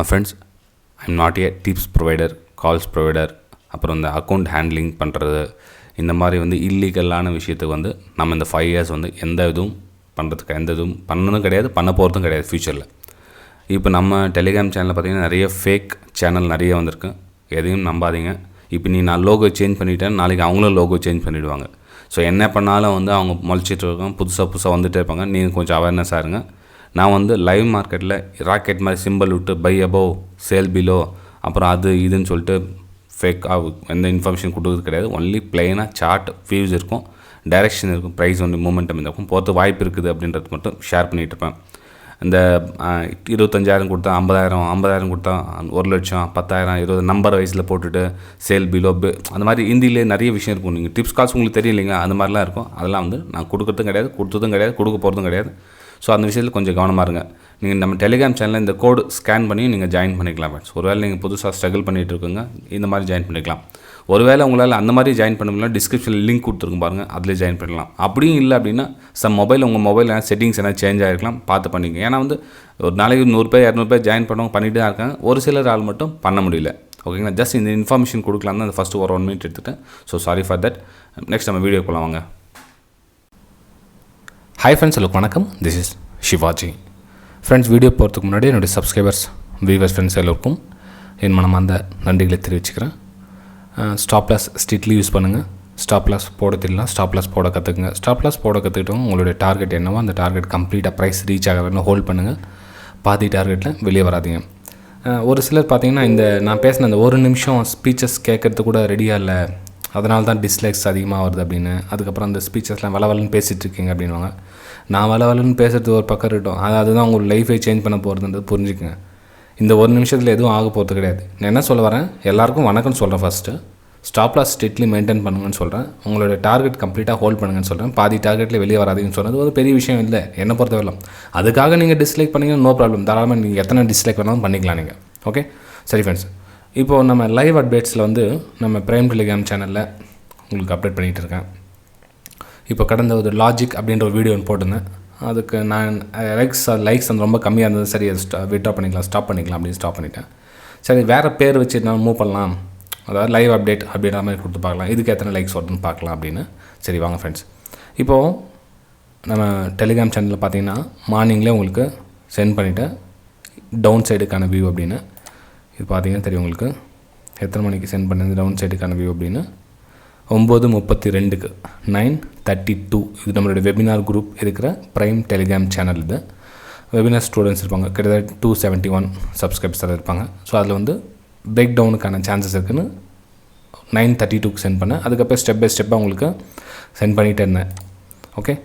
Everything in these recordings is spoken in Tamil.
Friends, I'm not a tips provider, calls provider, அப்புறம் இந்த அக்கௌண்ட் ஹேண்ட்லிங் பண்ணுறது, இந்த மாதிரி வந்து இல்லீகலான விஷயத்துக்கு வந்து நம்ம இந்த 5 இயர்ஸ் வந்து எந்த இதுவும் பண்ணுறதுக்கு எந்த இதுவும் பண்ணதும் கிடையாது, பண்ண போகிறதும் கிடையாது ஃப்யூச்சரில். இப்போ நம்ம டெலிகிராம் சேனலில் பார்த்திங்கன்னா நிறைய ஃபேக் சேனல் நிறைய வந்திருக்கு. எதையும் நம்பாதீங்க. இப்போ நான் லோகோ சேஞ்ச் பண்ணிவிட்டேன், நாளைக்கு அவங்களும் லோகோ சேஞ்ச் பண்ணிவிடுவாங்க. ஸோ என்ன பண்ணாலும் வந்து அவங்க முளைச்சிட்டு இருக்காங்க, புதுசாக வந்துகிட்டே இருப்பாங்க. நீங்கள் கொஞ்சம் அவேர்னஸாக இருங்க. நான் வந்து லைவ் மார்க்கெட்டில் ராக்கெட் மாதிரி சிம்பிள் விட்டு பை அபோவ் சேல் பிலோ அப்புறம் அது இதுன்னு சொல்லிட்டு ஃபேக்காக எந்த இன்ஃபர்மேஷன் கொடுக்குறது கிடையாது. ஒன்லி பிளெயினாக சார்ட் வியூஸ் இருக்கும், டைரெக்ஷன் இருக்கும், ப்ரைஸ் ஒன்று மூமெண்டம் இருக்கும், போகிறது வாய்ப்பு இருக்குது அப்படின்றது மட்டும் ஷேர் பண்ணிகிட்டு இருப்பேன். இந்த 25,000 கொடுத்தா 50,000 கொடுத்தா 1,00,000, 10,000, 20 நம்பர் வயசில் போட்டுட்டு சேல் பிலோ அந்த மாதிரி ஹிந்திலே நிறைய விஷயம் இருக்கும். நீங்கள் டிப்ஸ் கால்ஸ் உங்களுக்கு தெரியும் இல்லைங்க, அந்த மாதிரிலாம் இருக்கும். அதெல்லாம் வந்து நான் கொடுக்குறதும் கிடையாது, கொடுத்ததும் கிடையாது, கொடுக்க போகிறதும் கிடையாது. ஸோ அந்த விஷயத்தில் கொஞ்சம் கவனமாக இருங்க. நீங்கள் நம்ம டெலிகிராம் சேனலில் இந்த கோடு ஸ்கேன் பண்ணி நீங்கள் ஜாயின் பண்ணிக்கலாம் ஃப்ரெண்ட்ஸ். ஒருவேளை நீங்கள் புதுசாக ஸ்ட்ரகிள் பண்ணிகிட்டு இருக்குங்க, இந்த மாதிரி ஜாயின் பண்ணிக்கலாம். ஒருவேளை உங்களால் அந்த மாதிரி ஜாயின் பண்ண முடியல, டிஸ்கிரிப்ஷனில் லிங்க் கொடுத்துருக்கும் பாருங்கள், அதில் ஜாயின் பண்ணலாம். அப்படியும் இல்லை அப்படின்னா உங்கள் மொபைல் செட்டிங்ஸ் என்ன சேஞ்ச் ஆகிருக்கலாம், பார்த்து பண்ணிங்க. ஏன்னா வந்து ஒரு நாளைக்கு 100 பேர் 200 பேர் ஜாயின் பண்ணவங்க பண்ணிட்டு தான் இருக்காங்க. ஒரு சிலர் ஆள் மட்டும் பண்ண முடியல. ஓகேங்களா, ஜஸ்ட் இந்த இன்ஃபர்மேஷன் கொடுக்கலாம் தான் அந்த ஃபஸ்ட்டு ஒரு 1 மினிட் எடுத்துகிட்டேன். So sorry for that. Next நம்ம வீடியோ போகலாம் வாங்க. ஹாய் ஃப்ரெண்ட்ஸ், ஹலோ வணக்கம். This is Shivaji. Friends, video போகிறதுக்கு முன்னாடி என்னுடைய சப்ஸ்கிரைபர்ஸ், வியூவர்ஸ், ஃப்ரெண்ட்ஸ் எல்லோருக்கும் என் மனமார்ந்த நன்றிகளை தெரிவிச்சுக்கிறேன். ஸ்டாப் லாஸ் ஸ்ட்ரிக்ட்லி யூஸ் பண்ணுங்கள். ஸ்டாப் லாஸ் போட தெரியலாம், ஸ்டாப் லாஸ் போட கற்றுக்குங்க. ஸ்டாப் லாஸ் போட கற்றுக்கிட்டோம், உங்களுடைய டார்கெட் என்னவோ அந்த டார்கெட் கம்ப்ளீட்டாக ப்ரைஸ் ரீச் ஆகிறதுன்னு ஹோல்ட் பண்ணுங்கள். பாதி டார்கெட்டில் வெளியே வராதிங்க. ஒரு சிலர் பார்த்தீங்கன்னா இந்த நான் பேசின அந்த 1 நிமிஷம் ஸ்பீச்சஸ் கேட்குறது கூட ரெடியாக இல்லை, அதனால தான் டிஸ்லைக்ஸ் அதிகமாக வருது அப்படின்னு. அதுக்கப்புறம் அந்த ஸ்பீச்சஸ்லாம் வளவலன்னு பேசிகிட்டு இருக்கீங்க அப்படின்வாங்க. நான் வளவலன்னு பேசுகிறது ஒரு பக்கம் இருக்கட்டும், அதுதான் உங்கள் லைஃபை சேஞ்ச் பண்ண போகிறதுன்றது புரிஞ்சுக்குங்க. இந்த 1 நிமிஷத்தில் எதுவும் ஆக போகிறது கிடையாது. நான் என்ன சொல்ல வரேன், எல்லாருக்கும் வணக்கம்னு சொல்கிறேன். First stop loss strictly maintain பண்ணுங்கன்னு சொல்கிறேன். உங்களோட டார்கெட் கம்ப்ளீட்டாக ஹோல்ட் பண்ணுங்கன்னு சொல்கிறேன். பாதி டார்கெட்டில் வெளியே வராதுன்னு சொன்னது ஒரு பெரிய விஷயம் இல்லை என்னை பொறுத்தவரை. அதுக்காக நீங்கள் டிஸ்லைக் பண்ணிங்கன்னா நோ ப்ராப்ளம், தாராளமாக நீங்கள் எத்தனை டிஸ்லைக் வேணாலும் பண்ணிக்கலாம் நீங்கள். ஓகே, சரி ஃப்ரெண்ட்ஸ். இப்போது நம்ம லைவ் அப்டேட்ஸில் வந்து நம்ம பிரைம் டெலிகிராம் சேனலில் உங்களுக்கு அப்டேட் பண்ணிகிட்டு இருக்கேன். இப்போ கடந்த ஒரு லாஜிக் அப்படின்ற ஒரு வீடியோ ஒன்று போட்டிருந்தேன். அதுக்கு நான் லைக்ஸ் வந்து ரொம்ப கம்மியாக இருந்தது. சரி, அதை விட்ரா பண்ணிக்கலாம், ஸ்டாப் பண்ணிக்கலாம் அப்படின்னு ஸ்டாப் பண்ணிட்டேன். சரி, வேறு பேர் வச்சு நான் மூவ் பண்ணலாம், அதாவது லைவ் அப்டேட் அப்படின்ற மாதிரி கொடுத்து பார்க்கலாம், இதுக்கு எத்தனை லைக்ஸ் வருதுன்னு பார்க்கலாம் அப்படின்னு. சரி வாங்க ஃப்ரெண்ட்ஸ். இப்போது நம்ம டெலிகிராம் சேனலில் பார்த்தீங்கன்னா மார்னிங்லேயே உங்களுக்கு சென்ட் பண்ணிவிட்டேன் டவுன் சைடுக்கான வியூ அப்படின்னு. இது பார்த்தீங்கன்னா தெரியும் உங்களுக்கு எத்தனை மணிக்கு சென்ட் பண்ணது டவுன் சைடுக்கான வியூ அப்படின்னு. 9:32 9:32. இது நம்மளுடைய வெபினார் குரூப் இருக்கிற ப்ரைம் டெலிகிராம் சேனல். இது வெபினார் ஸ்டூடெண்ட்ஸ் இருப்பாங்க, கிட்டத்தட்ட 271 சப்ஸ்கிரைபர்ஸ் இருப்பாங்க. ஸோ அதில் வந்து பிரேக் டவுனுக்கான சான்சஸ் இருக்குதுன்னு 9:32 சென்ட் பண்ணேன். அதுக்கப்புறம் ஸ்டெப் பை ஸ்டெப்பாக உங்களுக்கு சென்ட் பண்ணிகிட்டே இருந்தேன். ஓகே,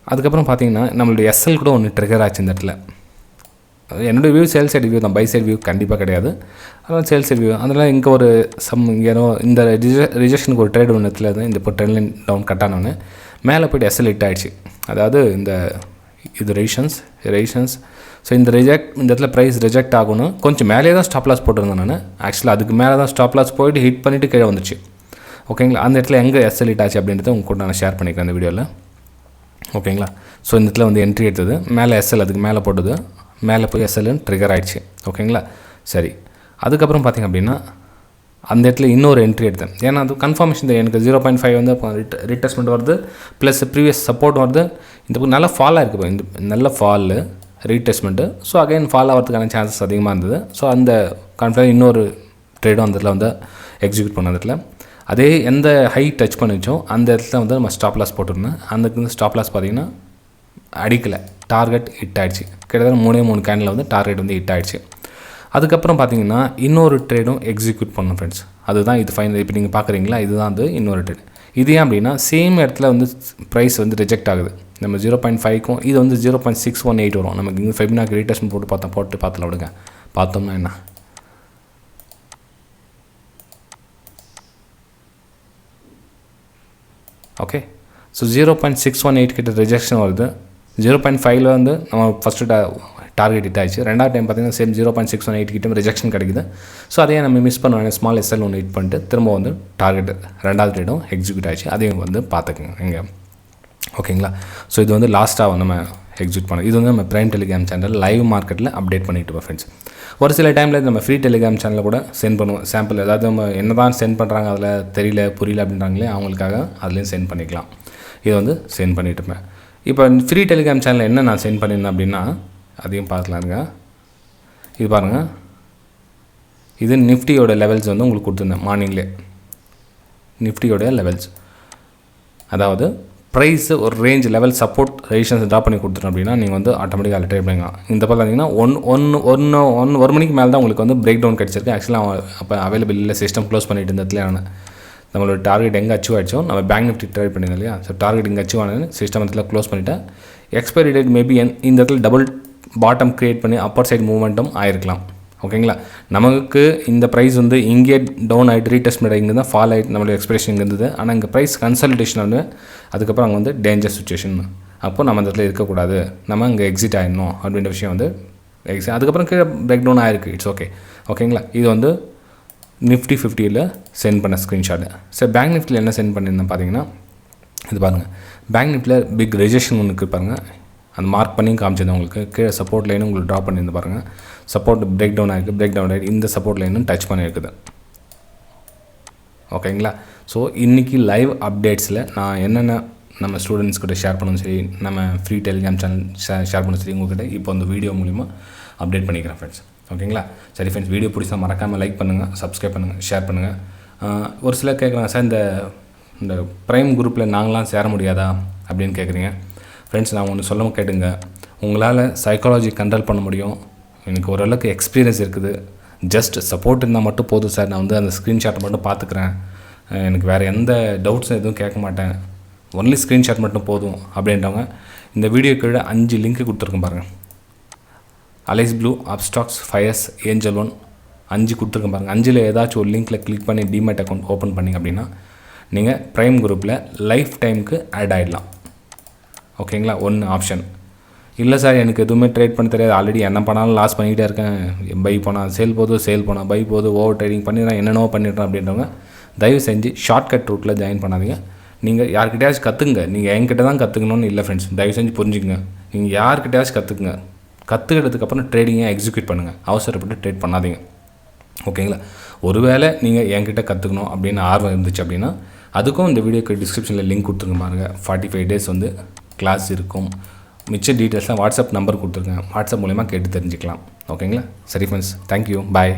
அதுக்கப்புறம் பார்த்தீங்கன்னா நம்மளுடைய எஸ்எல் கூட ஒன்று ட்ரிகர் ஆச்சு இந்த இடத்துல. என்னுடைய வியூ சேல் சைடு வியூ தான், பை சைடு வியூ கண்டிப்பாக கிடையாது. அதனால் சேல் சைடு வியூ. அதனால் இங்கே ஒரு ஏதோ இந்த ரிஜெக்ஷனுக்கு ஒரு ட்ரேட் ஒன்று இடத்துல இந்த இப்போ ட்ரெண்ட் லைன் டவுன் கட் ஆனோன்னு மேலே போய்ட்டு எஸ்எல் ஹிட் ஆகிடுச்சு. அதாவது இது ரெசிஷன்ஸ். ஸோ இந்த இடத்துல ப்ரைஸ் ரிஜெக்ட் ஆகணும். கொஞ்சம் மேலே தான் ஸ்டாப் லாஸ் போட்டிருந்தேன் நான். ஆக்சுவலாக அதுக்கு மேலே தான் ஸ்டாப் லாஸ் போய்ட்டு ஹிட் பண்ணிவிட்டு கீழே வந்துச்சு. ஓகேங்களா, அந்த இடத்துல எங்கே எஸ்எல் ஹிட் ஆச்சு அப்படின்றத உங்க கூட நான் ஷேர் பண்ணிக்கிறேன் அந்த வீடியோவில். ஓகேங்களா, ஸோ இந்த இடத்துல வந்து என்ட்ரி எடுத்தது, மேலே எஸ்எல் அதுக்கு மேலே போட்டது, மேலே போய் எஸ்எல்னு ட்ரிகர் ஆகிடுச்சு. ஓகேங்களா, சரி. அதுக்கப்புறம் பார்த்திங்க அப்படின்னா அந்த இடத்துல இன்னொரு என்ட்ரி எடுத்தேன். ஏன்னா அது கன்ஃபர்மேஷன் தான் எனக்கு 0.5 வந்து ரீடெஸ்ட்மெண்ட் வருது, ப்ளஸ் ப்ரீவியஸ் சப்போர்ட் வருது. இந்த நல்ல ஃபாலாக இருக்குது, இந்த நல்ல ஃபாலு ரீடெஸ்ட்மெண்ட்டு. ஸோ அகைன் ஃபால் ஆகிறதுக்கான சான்சஸ் அதிகமாக இருந்தது. ஸோ அந்த கான்ஃபிடன்ஸ் இன்னொரு ட்ரேடும் அந்த இடத்துல வந்து எக்ஸிக்யூட் பண்ண இடத்துல அதே எந்த ஹை டச் பண்ணிச்சோ அந்த இடத்துல வந்து நம்ம ஸ்டாப் லாஸ் போட்டிருந்தேன். அந்த ஸ்டாப் லாஸ் பார்த்திங்கன்னா அடிக்கலை, டார்கெட் ஹிட் ஆகிடுச்சு. கிட்டத்தட்ட 3 கேண்டில் வந்து டார்கெட் வந்து ஹிட் ஆகிடுச்சு. அதுக்கப்புறம் பார்த்தீங்கன்னா இன்னொரு ட்ரேடும் எக்ஸிக்யூட் பண்ணணும் ஃப்ரெண்ட்ஸ். அதுதான் இது ஃபைனல். இப்போ நீங்கள் பார்க்குறீங்களா, இதுதான் வந்து இன்னொரு ட்ரேட். இது ஏன் அப்படின்னா சேம் இடத்துல வந்து ப்ரைஸ் வந்து ரிஜெக்ட் ஆகுது. நம்ம 0.5க்கும் இது வந்து 0.618 வரும். நமக்கு இங்கே ஃபெபினாக்கு ரீடெஸ்ட்மெண்ட் போட்டு பார்த்துல விடுங்க. பார்த்தோம்னா என்ன, ஓகே. ஸோ 0.618 கிட்ட ரிஜெக்ஷன் வருது. 0.5ல் வந்து நம்ம ஃபஸ்ட்டு டார்கெட் ஹிட் ஆகிடுச்சு. ரெண்டாவது டைம் பார்த்திங்கன்னா சேம் 0.618 கிட்ட ரிஜெக்ஷன் கிடைக்குது. ஸோ அதையே நம்ம மிஸ் பண்ணுவோம், ஸ்மால் எஸ்எல் ஒன்று ஹிட் பண்ணிட்டு திரும்ப வந்து டார்கெட் ரெண்டாவது ட்ரேடும் எக்ஸிக்யூட் ஆகிடுச்சு. அதையும் வந்து பார்த்துக்குங்க இங்கே. ஓகேங்களா, ஸோ இது வந்து லாஸ்ட்டாக நம்ம எக்ஸிக்யூட் பண்ணணும். இது வந்து நம்ம ப்ரைம் டெலிகிராம் சேனல் லைவ் மார்க்கெட்டில் அப்டேட் பண்ணிட்டு இருப்போம் ஃப்ரெண்ட்ஸ். ஒரு சில டைமில் நம்ம ஃப்ரீ டெலிகிராம் சேனலில் கூட சென்ட் பண்ணுவோம். சாம்பிள் ஏதாவது நம்ம என்ன தான் சென்ட் பண்ணுறாங்க அதில் தெரியல புரியல அப்படின்றாங்களே அவங்களுக்காக அதுலேயும் சென்ட் பண்ணிக்கலாம். இது வந்து சென்ட் பண்ணிட்டு இருப்பேன். இப்போ ஃப்ரீ டெலிகிராம் சேனலில் என்ன நான் சென்ட் பண்ணியிருந்தேன் அப்படின்னா அதையும் பார்க்கலாங்க. இது பாருங்கள், இது நிஃப்டியோட லெவல்ஸ் வந்து உங்களுக்கு கொடுத்துருந்தேன் மார்னிங்லேயே. நிஃப்டியோட லெவல்ஸ் அதாவது ப்ரைஸ் ஒரு range level support resistance draw பண்ணி கொடுத்துட்டோம் அப்படின்னா நீங்கள் வந்து ஆட்டோமேட்டிக்காக அதில் ட்ரேட் பண்ணிக்கலாம். இந்த பக்கம் பார்த்தீங்கன்னா ஒரு மணிக்கு மேலே தான் உங்களுக்கு வந்து பிரேக் டவுன் கிடச்சிருக்கு. ஆக்சுவலாக அப்போ அவைலபிள் இல்லை, சிஸ்டம் க்ளோஸ் பண்ணிட்டு இந்த இடத்துல நம்மளோட டார்கெட் எங்கே அச்சீவ் ஆகிடுச்சோ நம்ம பேங்க் நிஃப்டி ட்ரேட் பண்ணியிருந்தோம் இல்லையா. ஸோ டார்கெட் இங்கே அச்சீவ் ஆனது சிஸ்டம் இடத்துல க்ளோஸ் பண்ணிவிட்டேன். எக்ஸ்பைரி டேட் மேபி இந்த இடத்துல டபுள் பாட்டம் க்ரியேட் பண்ணி அப்பர் சைட் மூவ்மெண்ட்டும் ஆயிருக்கலாம். ஓகேங்களா. நமக்கு இந்த ப்ரைஸ் வந்து இங்கே டவுன் ஆகிட்டு ரீடெஸ்ட் மேட் இங்கே தான் ஃபால் ஆகிட்டு நம்மளோட எக்ஸ்பிரேஷன் இங்கே இருந்தது. ஆனால் இங்கே ப்ரைஸ் கன்சல்டேஷன் வந்து அதுக்கப்புறம் அங்கே வந்து டேஞ்சர் சுச்சுவேஷன். அப்போது நம்ம அந்த இடத்துல இருக்கக்கூடாது, நம்ம இங்கே எக்ஸிட் ஆகிடணும் அப்படின்ற விஷயம் வந்து அதுக்கப்புறம் கீழே பிரேக் டவுன் ஆகிருக்கு. It's okay. ஓகேங்களா. இது வந்து நிஃப்டி 50ல் சென்ட் பண்ண ஸ்க்ரீன்ஷாட்டு. சரி, பேங்க் நிஃப்டியில் என்ன சென்ட் பண்ணியிருந்தேன் பார்த்தீங்கன்னா இது பாருங்கள். பேங்க் நிஃப்டியில் பிக் ரெஜெக்ஷன் ஒன்று இருக்குது பாருங்கள். அந்த மார்க் பண்ணி காமிச்சது உங்களுக்கு. கீழே சப்போர்ட் லைனும் உங்களுக்கு ட்ரா பண்ணியிருந்து பாருங்கள். சப்போர்ட் பிரேக் டவுன் ஆகிருக்கு. பிரேக் டவுன் ஆகிட்டு இந்த சப்போர்ட் லைனும் டச் பண்ணியிருக்குது. ஓகேங்களா. ஸோ இன்றைக்கி லைவ் அப்டேட்ஸில் நான் என்னென்ன நம்ம ஸ்டூடெண்ட்ஸ் கிட்ட ஷேர் பண்ணணும் சரி, நம்ம ஃப்ரீ டெலிகிராம் சேனல் ஷேர் பண்ணணும் சரி, உங்கள்கிட்ட இப்போ அந்த வீடியோ மூலிமா அப்டேட் பண்ணிக்கிறேன் ஃப்ரெண்ட்ஸ். ஓகேங்களா. சரி ஃப்ரெண்ட்ஸ், வீடியோ பிடிச்சா மறக்காமல் லைக் பண்ணுங்கள், சப்ஸ்கிரைப் பண்ணுங்கள், ஷேர் பண்ணுங்கள். ஒரு சிலர் கேட்குறாங்க, சார் இந்த ப்ரைம் குரூப்பில் நாங்களாம் சேர முடியாதா அப்படின்னு கேட்குறீங்க. ஃப்ரெண்ட்ஸ், நான் ஒன்று சொல்ல கேட்டுங்க. உங்களால் சைக்காலஜி கண்ட்ரோல் பண்ண முடியும். எனக்கு ஓரளவுக்கு எக்ஸ்பீரியன்ஸ் இருக்குது. ஜஸ்ட் சப்போர்ட் இருந்தால் மட்டும் போதும் சார், நான் வந்து அந்த ஸ்க்ரீன்ஷாட்டை மட்டும் பார்த்துக்கிறேன், எனக்கு வேறு எந்த டவுட்ஸும் எதுவும் கேட்க மாட்டேன், ஒன்லி ஸ்க்ரீன்ஷாட் மட்டும் போதும் அப்படின்றவங்க இந்த வீடியோ கீழே 5 லிங்க் கொடுத்துருக்கேன் பாருங்கள். அலைஸ் ப்ளூ, அப்ஸ்டாக்ஸ், ஃபயர்ஸ், ஏஞ்சல் ஒன் 5 கொடுத்துருக்கேன் பாருங்கள். 5ல் ஏதாச்சும் ஒரு லிங்க்கில் கிளிக் பண்ணி டிமேட் அக்கௌண்ட் ஓப்பன் பண்ணிங்க அப்படின்னா நீங்கள் ப்ரைம் குரூப்பில் லைஃப் டைமுக்கு ஆட் ஆகிடலாம். ஓகேங்களா. ஒன்று ஆப்ஷன். இல்லை சார், எனக்கு எதுவுமே ட்ரேட் பண்ண தெரியாது, ஆல்ரெடி என்ன பண்ணாலும் லாஸ் பண்ணிக்கிட்டே இருக்கேன், பை போனால் சேல் போதும், சேல் போனால் பை போதும், ஓவர் ட்ரேடிங் பண்ணிடுறேன், என்னென்னவோ பண்ணிடுறேன் அப்படின்றவங்க தயவு செஞ்சு ஷார்ட்கட் ரூட்டில் ஜாயின் பண்ணாதீங்க. நீங்கள் யார்கிட்டயாச்சும் கற்றுங்க. நீங்கள் என்கிட்ட தான் கற்றுக்கணும்னு இல்லை ஃப்ரெண்ட்ஸ், தயவு செஞ்சு புரிஞ்சுக்கங்க. நீங்கள் யார்கிட்டயாச்சும் கற்றுக்குங்க. கற்றுக்கிட்டதுக்கப்புறம் ட்ரேடிங்கை எக்ஸிக்யூட் பண்ணுங்கள், அவசரப்பட்டு ட்ரேட் பண்ணாதீங்க. ஓகேங்களா. ஒருவேளை நீங்கள் என்கிட்ட கற்றுக்கணும் அப்படின்னு ஆர்வம் இருந்துச்சு அப்படின்னா அதுக்கும் இந்த வீடியோக்கு டிஸ்கிரிப்ஷனில் லிங்க் கொடுத்துருங்க பாருங்கள். 45 days வந்து கிளாஸ் இருக்கும். மிச்ச டீட்டெயில்ஸ்லாம் வாட்ஸ்அப் நம்பர் கொடுத்துருங்க, வாட்ஸ்அப் மூலமா கேட்டு தெரிஞ்சுக்கலாம். ஓகேங்களா. சரி ஃப்ரெண்ட்ஸ், தேங்க்யூ, பாய்.